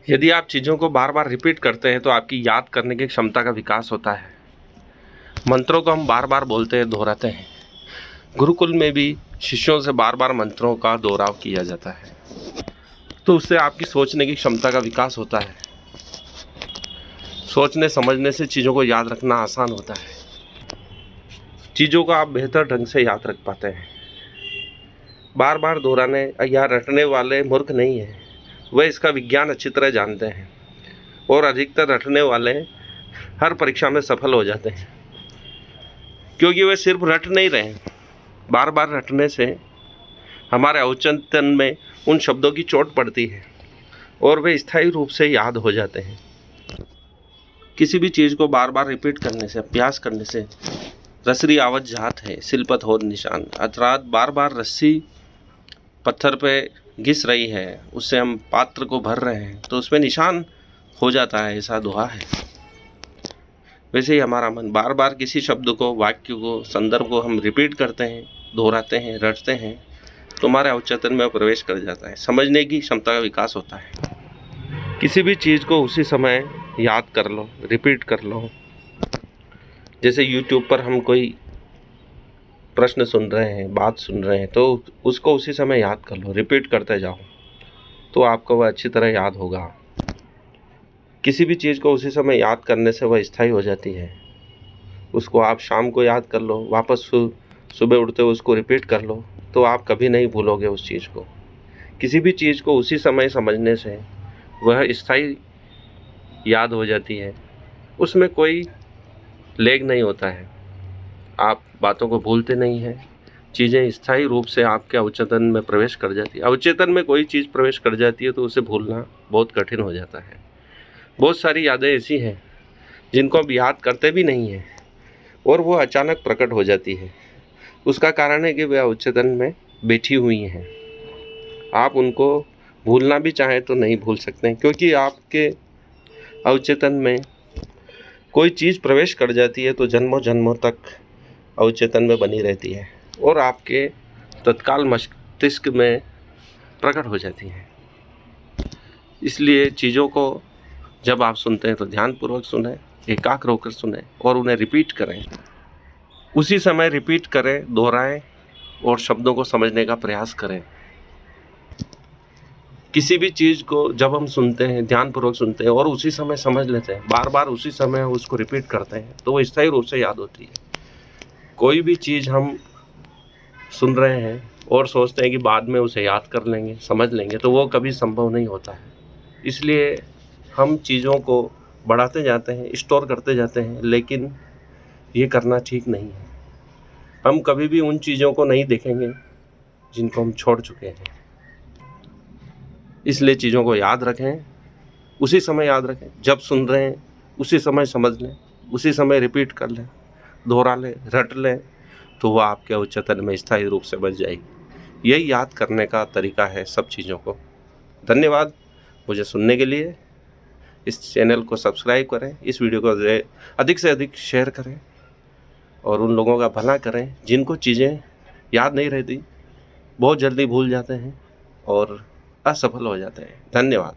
यदि आप चीज़ों को बार बार रिपीट करते हैं तो आपकी याद करने की क्षमता का विकास होता है। मंत्रों को हम बार बार बोलते हैं, दोहराते हैं। गुरुकुल में भी शिष्यों से बार बार मंत्रों का दोहराव किया जाता है, तो उससे आपकी सोचने की क्षमता का विकास होता है। सोचने समझने से चीज़ों को याद रखना आसान होता है। चीज़ों को आप बेहतर ढंग से याद रख पाते हैं। बार बार दोहराने या रटने वाले मूर्ख नहीं हैं, वे इसका विज्ञान अच्छी तरह जानते हैं। और अधिकतर रटने वाले हर परीक्षा में सफल हो जाते हैं, क्योंकि वे सिर्फ रट नहीं रहे। बार बार रटने से हमारे अवचेतन में उन शब्दों की चोट पड़ती है और वे स्थायी रूप से याद हो जाते हैं। किसी भी चीज़ को बार बार रिपीट करने से, अभ्यास करने से रसरी आवत जात है, सिलपत हो निशान। अर्थात बार बार रस्सी पत्थर पे घिस रही है, उससे हम पात्र को भर रहे हैं तो उसमें निशान हो जाता है, ऐसा दोहा है। वैसे ही हमारा मन बार बार किसी शब्द को, वाक्य को, संदर्भ को हम रिपीट करते हैं, दोहराते हैं, रटते हैं तो हमारे अवचेतन में प्रवेश कर जाता है। समझने की क्षमता का विकास होता है। किसी भी चीज़ को उसी समय याद कर लो, रिपीट कर लो। जैसे YouTube पर हम कोई प्रश्न सुन रहे हैं, बात सुन रहे हैं, तो उसको उसी समय याद कर लो, रिपीट करते जाओ तो आपको वह अच्छी तरह याद होगा। किसी भी चीज़ को उसी समय याद करने से वह स्थायी हो जाती है। उसको आप शाम को याद कर लो, वापस सुबह उठते हुए उसको रिपीट कर लो तो आप कभी नहीं भूलोगे उस चीज़ को। किसी भी चीज़ को उसी समय समझने से वह स्थायी याद हो जाती है। उसमें कोई लेग नहीं होता है, आप बातों को भूलते नहीं हैं। चीज़ें स्थायी रूप से आपके अवचेतन में प्रवेश कर जाती है। अवचेतन में कोई चीज़ प्रवेश कर जाती है तो उसे भूलना बहुत कठिन हो जाता है। बहुत सारी यादें ऐसी हैं जिनको आप याद करते भी नहीं हैं और वो अचानक प्रकट हो जाती है। उसका कारण है कि वे अवचेतन में बैठी हुई हैं। आप उनको भूलना भी चाहें तो नहीं भूल सकते हैं, क्योंकि आपके अवचेतन में कोई चीज़ प्रवेश कर जाती है तो जन्मों जन्मों तक अवचेतन में बनी रहती है और आपके तत्काल मस्तिष्क में प्रकट हो जाती है। इसलिए चीज़ों को जब आप सुनते हैं तो ध्यानपूर्वक सुनें, एकाग्र होकर सुनें और उन्हें रिपीट करें। उसी समय रिपीट करें, दोहराएं और शब्दों को समझने का प्रयास करें। किसी भी चीज़ को जब हम सुनते हैं, ध्यानपूर्वक सुनते हैं और उसी समय समझ लेते हैं, बार बार उसी समय उसको रिपीट करते हैं तो वो स्थायी रूप से याद होती है। कोई भी चीज़ हम सुन रहे हैं और सोचते हैं कि बाद में उसे याद कर लेंगे, समझ लेंगे, तो वो कभी संभव नहीं होता है। इसलिए हम चीज़ों को बढ़ाते जाते हैं, स्टोर करते जाते हैं, लेकिन ये करना ठीक नहीं है। हम कभी भी उन चीज़ों को नहीं देखेंगे जिनको हम छोड़ चुके हैं। इसलिए चीज़ों को याद रखें, उसी समय याद रखें। जब सुन रहे हैं उसी समय समझ लें, उसी समय रिपीट कर लें, दोहरा लें, रट लें तो वह आपके उच्चतन में स्थायी रूप से बच जाएगी। यही याद करने का तरीका है सब चीज़ों को। धन्यवाद मुझे सुनने के लिए। इस चैनल को सब्सक्राइब करें, इस वीडियो को अधिक से अधिक शेयर करें और उन लोगों का भला करें जिनको चीज़ें याद नहीं रहती, बहुत जल्दी भूल जाते हैं और असफल हो जाते हैं। धन्यवाद।